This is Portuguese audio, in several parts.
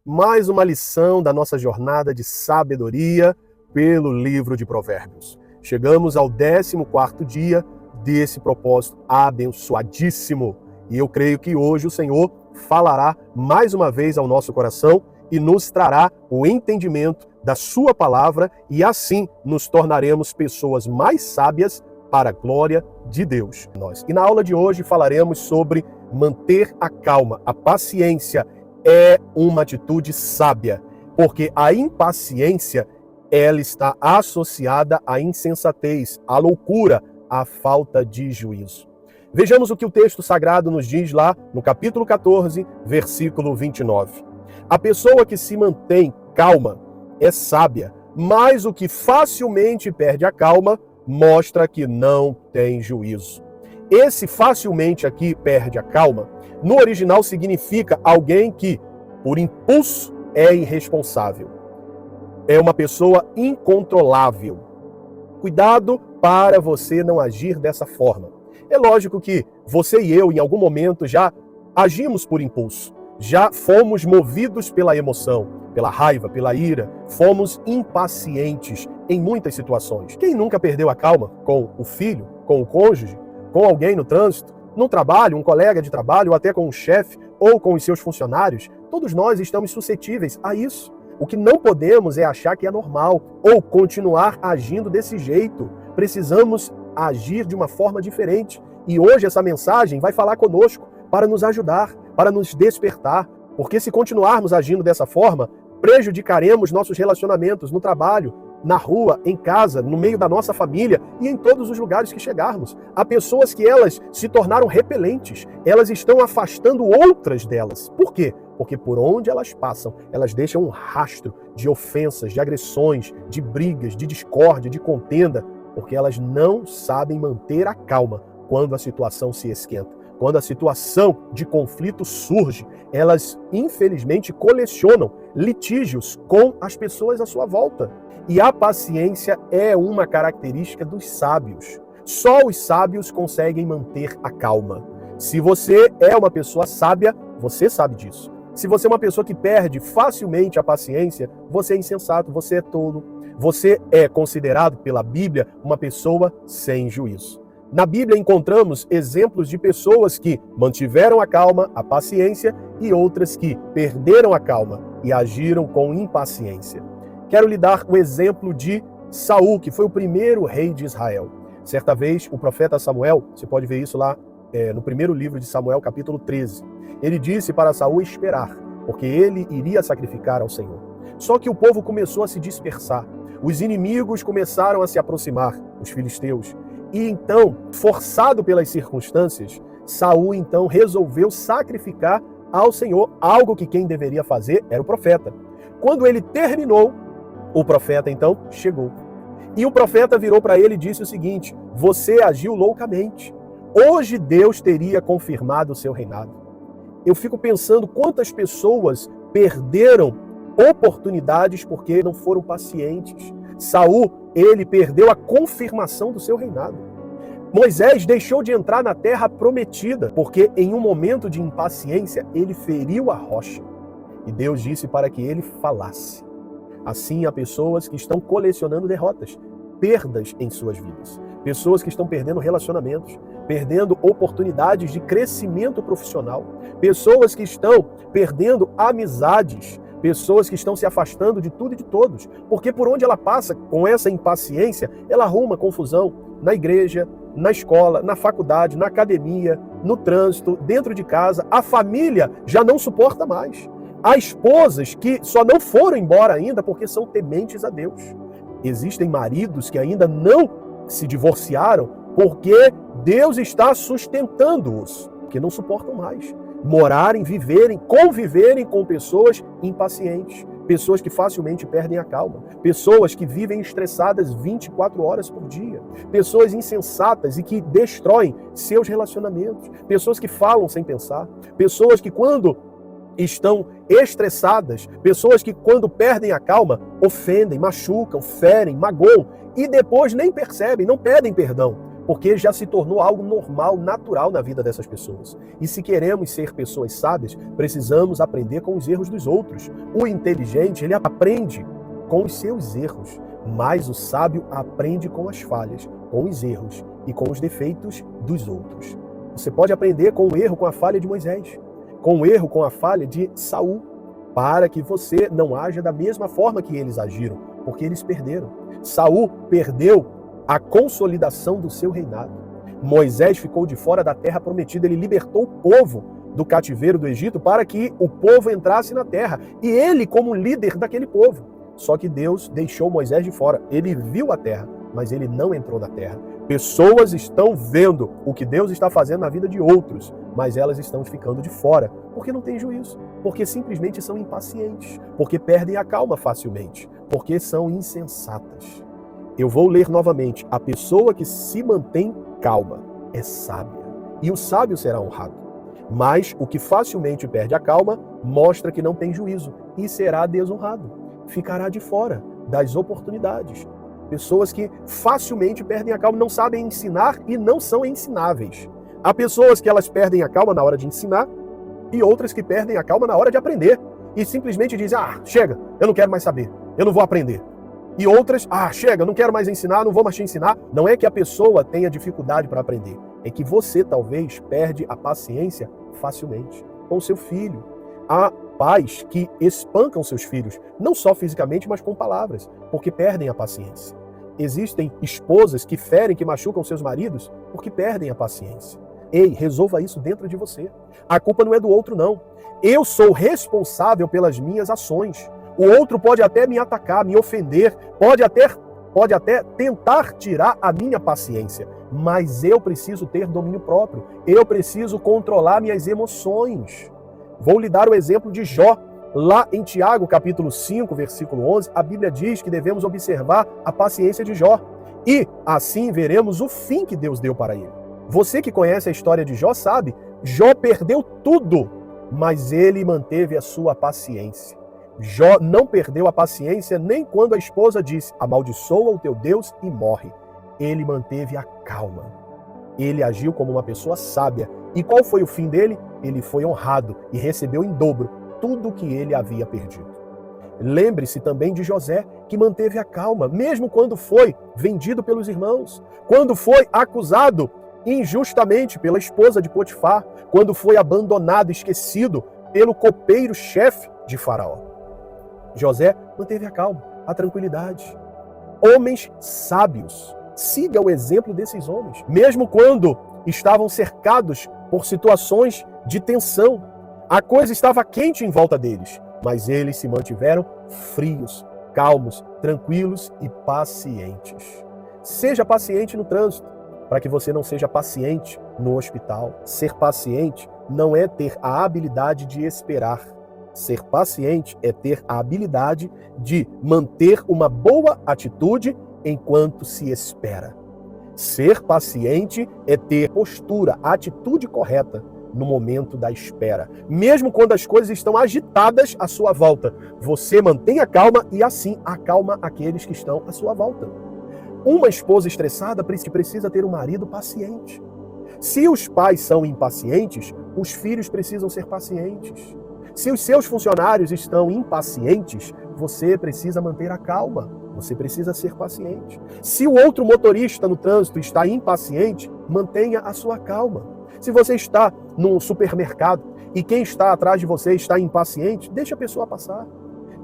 mais uma lição da nossa jornada de sabedoria pelo livro de Provérbios. Chegamos ao 14º dia desse propósito abençoadíssimo. E eu creio que hoje o Senhor falará mais uma vez ao nosso coração e nos trará o entendimento da sua palavra e assim nos tornaremos pessoas mais sábias para a glória de Deus. E na aula de hoje falaremos sobre manter a calma. A paciência é uma atitude sábia, porque a impaciência ela está associada à insensatez, à loucura, à falta de juízo. Vejamos o que o texto sagrado nos diz lá no capítulo 14, versículo 29. A pessoa que se mantém calma é sábia, mas o que facilmente perde a calma mostra que não tem juízo. Esse facilmente aqui perde a calma, no original significa alguém que, por impulso, é irresponsável. É uma pessoa incontrolável. Cuidado para você não agir dessa forma. É lógico que você e eu, em algum momento, já agimos por impulso. Já fomos movidos pela emoção, pela raiva, pela ira. Fomos impacientes em muitas situações. Quem nunca perdeu a calma com o filho, com o cônjuge, com alguém no trânsito, no trabalho, um colega de trabalho, ou até com um chefe, ou com os seus funcionários? Todos nós estamos suscetíveis a isso. O que não podemos é achar que é normal, ou continuar agindo desse jeito. Precisamos agir de uma forma diferente. E hoje essa mensagem vai falar conosco para nos ajudar, para nos despertar. Porque se continuarmos agindo dessa forma, prejudicaremos nossos relacionamentos no trabalho, na rua, em casa, no meio da nossa família e em todos os lugares que chegarmos. Há pessoas que elas se tornaram repelentes, elas estão afastando outras delas. Por quê? Porque por onde elas passam, elas deixam um rastro de ofensas, de agressões, de brigas, de discórdia, de contenda, porque elas não sabem manter a calma quando a situação se esquenta. Quando a situação de conflito surge, elas infelizmente colecionam litígios com as pessoas à sua volta. E a paciência é uma característica dos sábios. Só os sábios conseguem manter a calma. Se você é uma pessoa sábia, você sabe disso. Se você é uma pessoa que perde facilmente a paciência, você é insensato, você é tolo. Você é considerado pela Bíblia uma pessoa sem juízo. Na Bíblia encontramos exemplos de pessoas que mantiveram a calma, a paciência, e outras que perderam a calma e agiram com impaciência. Quero lhe dar o exemplo de Saul, que foi o primeiro rei de Israel. Certa vez, o profeta Samuel, você pode ver isso lá no primeiro livro de Samuel, capítulo 13. Ele disse para Saul esperar, porque ele iria sacrificar ao Senhor. Só que o povo começou a se dispersar. Os inimigos começaram a se aproximar, os filisteus. E então, forçado pelas circunstâncias, Saul então resolveu sacrificar ao Senhor, algo que quem deveria fazer era o profeta. Quando ele terminou, o profeta então chegou. E o profeta virou para ele e disse o seguinte: você agiu loucamente. Hoje Deus teria confirmado o seu reinado. Eu fico pensando quantas pessoas perderam oportunidades porque não foram pacientes. Saul, ele perdeu a confirmação do seu reinado. Moisés deixou de entrar na terra prometida, porque em um momento de impaciência, ele feriu a rocha. E Deus disse para que ele falasse. Assim, há pessoas que estão colecionando derrotas, perdas em suas vidas. Pessoas que estão perdendo relacionamentos, perdendo oportunidades de crescimento profissional. Pessoas que estão perdendo amizades. Pessoas que estão se afastando de tudo e de todos. Porque por onde ela passa, com essa impaciência, ela arruma confusão na igreja, na escola, na faculdade, na academia, no trânsito, dentro de casa. A família já não suporta mais. Há esposas que só não foram embora ainda porque são tementes a Deus. Existem maridos que ainda não se divorciaram porque Deus está sustentando-os, porque não suportam mais morarem, viverem, conviverem com pessoas impacientes, pessoas que facilmente perdem a calma, pessoas que vivem estressadas 24 horas por dia, pessoas insensatas e que destroem seus relacionamentos, pessoas que falam sem pensar, pessoas que quando estão estressadas, pessoas que quando perdem a calma, ofendem, machucam, ferem, magoam e depois nem percebem, não pedem perdão. porque já se tornou algo normal, natural na vida dessas pessoas. E se queremos ser pessoas sábias, precisamos aprender com os erros dos outros. O inteligente, ele aprende com os seus erros, mas o sábio aprende com as falhas, com os erros e com os defeitos dos outros. Você pode aprender com o erro, com a falha de Moisés, com o erro, com a falha de Saul, para que você não haja da mesma forma que eles agiram, porque eles perderam. Saul perdeu a consolidação do seu reinado. Moisés ficou de fora da terra prometida, ele libertou o povo do cativeiro do Egito para que o povo entrasse na terra, e ele como líder daquele povo. Só que Deus deixou Moisés de fora. Ele viu a terra, mas ele não entrou na terra. Pessoas estão vendo o que Deus está fazendo na vida de outros, mas elas estão ficando de fora, porque não têm juízo, porque simplesmente são impacientes, porque perdem a calma facilmente, porque são insensatas. Eu vou ler novamente. A pessoa que se mantém calma é sábia, e o sábio será honrado. Mas o que facilmente perde a calma mostra que não tem juízo e será desonrado. Ficará de fora das oportunidades. Pessoas que facilmente perdem a calma, não sabem ensinar e não são ensináveis. Há pessoas que elas perdem a calma na hora de ensinar e outras que perdem a calma na hora de aprender e simplesmente dizem: chega, eu não quero mais saber, eu não vou aprender. E outras: chega, eu não quero mais ensinar, não vou mais te ensinar. Não é que a pessoa tenha dificuldade para aprender, é que você talvez perde a paciência facilmente com seu filho. Há pais que espancam seus filhos, não só fisicamente, mas com palavras, porque perdem a paciência. Existem esposas que ferem, que machucam seus maridos, porque perdem a paciência. Ei, resolva isso dentro de você. A culpa não é do outro, não. Eu sou responsável pelas minhas ações. O outro pode até me atacar, me ofender, pode até tentar tirar a minha paciência, mas eu preciso ter domínio próprio. Eu preciso controlar minhas emoções. Vou lhe dar o exemplo de Jó. Lá em Tiago, capítulo 5, versículo 11, a Bíblia diz que devemos observar a paciência de Jó. E assim veremos o fim que Deus deu para ele. Você que conhece a história de Jó sabe, Jó perdeu tudo, mas ele manteve a sua paciência. Jó não perdeu a paciência nem quando a esposa disse: amaldiçoa o teu Deus e morre. Ele manteve a calma. Ele agiu como uma pessoa sábia. E qual foi o fim dele? Ele foi honrado e recebeu em dobro tudo o que ele havia perdido. Lembre-se também de José, que manteve a calma, mesmo quando foi vendido pelos irmãos, quando foi acusado injustamente pela esposa de Potifar, quando foi abandonado, esquecido pelo copeiro-chefe de Faraó. José manteve a calma, a tranquilidade. Homens sábios, siga o exemplo desses homens, mesmo quando estavam cercados por situações de tensão. A coisa estava quente em volta deles, mas eles se mantiveram frios, calmos, tranquilos e pacientes. Seja paciente no trânsito, para que você não seja paciente no hospital. Ser paciente não é ter a habilidade de esperar. Ser paciente é ter a habilidade de manter uma boa atitude enquanto se espera. Ser paciente é ter postura, a atitude correta no momento da espera. Mesmo quando as coisas estão agitadas à sua volta, você mantém a calma e assim acalma aqueles que estão à sua volta. Uma esposa estressada precisa ter um marido paciente. Se os pais são impacientes, os filhos precisam ser pacientes. Se os seus funcionários estão impacientes, você precisa manter a calma. Você precisa ser paciente. Se o outro motorista no trânsito está impaciente, mantenha a sua calma. Se você está num supermercado e quem está atrás de você está impaciente, deixe a pessoa passar.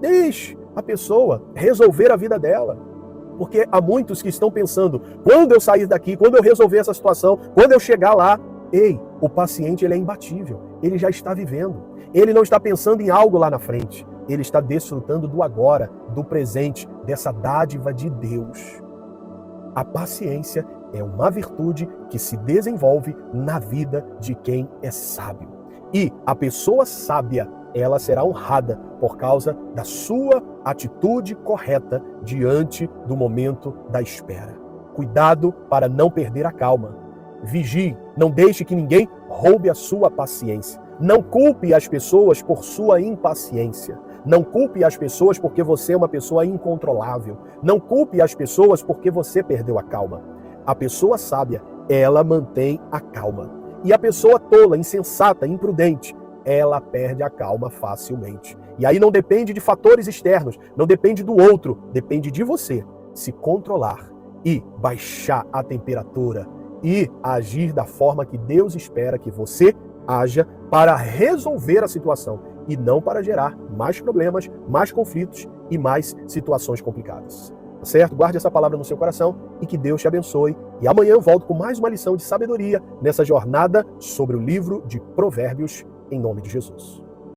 Deixe a pessoa resolver a vida dela. Porque há muitos que estão pensando: quando eu sair daqui, quando eu resolver essa situação, quando eu chegar lá. Ei, o paciente ele é imbatível. Ele já está vivendo. Ele não está pensando em algo lá na frente. Ele está desfrutando do agora, do presente, dessa dádiva de Deus. A paciência é uma virtude que se desenvolve na vida de quem é sábio. E a pessoa sábia, ela será honrada por causa da sua atitude correta diante do momento da espera. Cuidado para não perder a calma. Vigie, não deixe que ninguém roube a sua paciência. Não culpe as pessoas por sua impaciência. Não culpe as pessoas porque você é uma pessoa incontrolável. Não culpe as pessoas porque você perdeu a calma. A pessoa sábia, ela mantém a calma. E a pessoa tola, insensata, imprudente, ela perde a calma facilmente. E aí não depende de fatores externos, não depende do outro, depende de você se controlar e baixar a temperatura e agir da forma que Deus espera que você haja para resolver a situação e não para gerar mais problemas, mais conflitos e mais situações complicadas. Tá certo? Guarde essa palavra no seu coração e que Deus te abençoe. E amanhã eu volto com mais uma lição de sabedoria nessa jornada sobre o livro de Provérbios, em nome de Jesus.